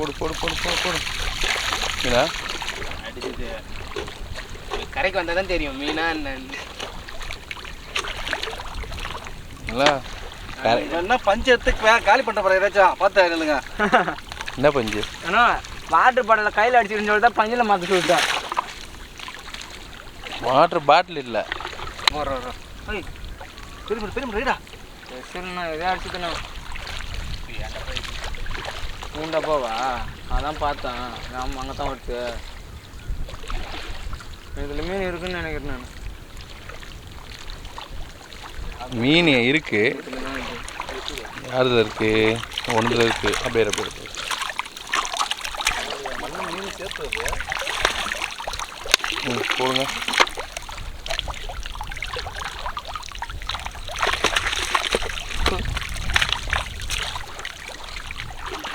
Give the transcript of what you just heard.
போடு போடு போடு போடு போடு மீனா அடிச்சது கரைக்கு வந்தால் தான் தெரியும் மீனா என்னன்னு. என்ன பஞ்சு எடுத்து காலி பண்ணிட்ட போகிற ஏதாச்சும் பார்த்து இல்லைங்க. என்ன பஞ்சு? ஏன்னா வாட்டர் பாட்டில் கையில் அடிச்சிருன்னு சொல்லி தான் பஞ்சில் மாற்ற சொல்லிட்டேன். வாட்டர் பாட்டில் இல்லை. திரும்ப திரும்ப ரீடா சரிண்ணா இதே அடிச்சுக்கண்ணா. பூண்டா போவா அதான் பார்த்தேன். ஆமாம் அங்கே தான் வருது. இதில் மீன் இருக்குன்னு நினைக்கிறேன் நான். மீன் இருக்கு. யாருது இருக்கு? ஒன்றுல இருக்கு. அப்படியே போயிருக்கு. மீன் சேர்த்து போடுங்க.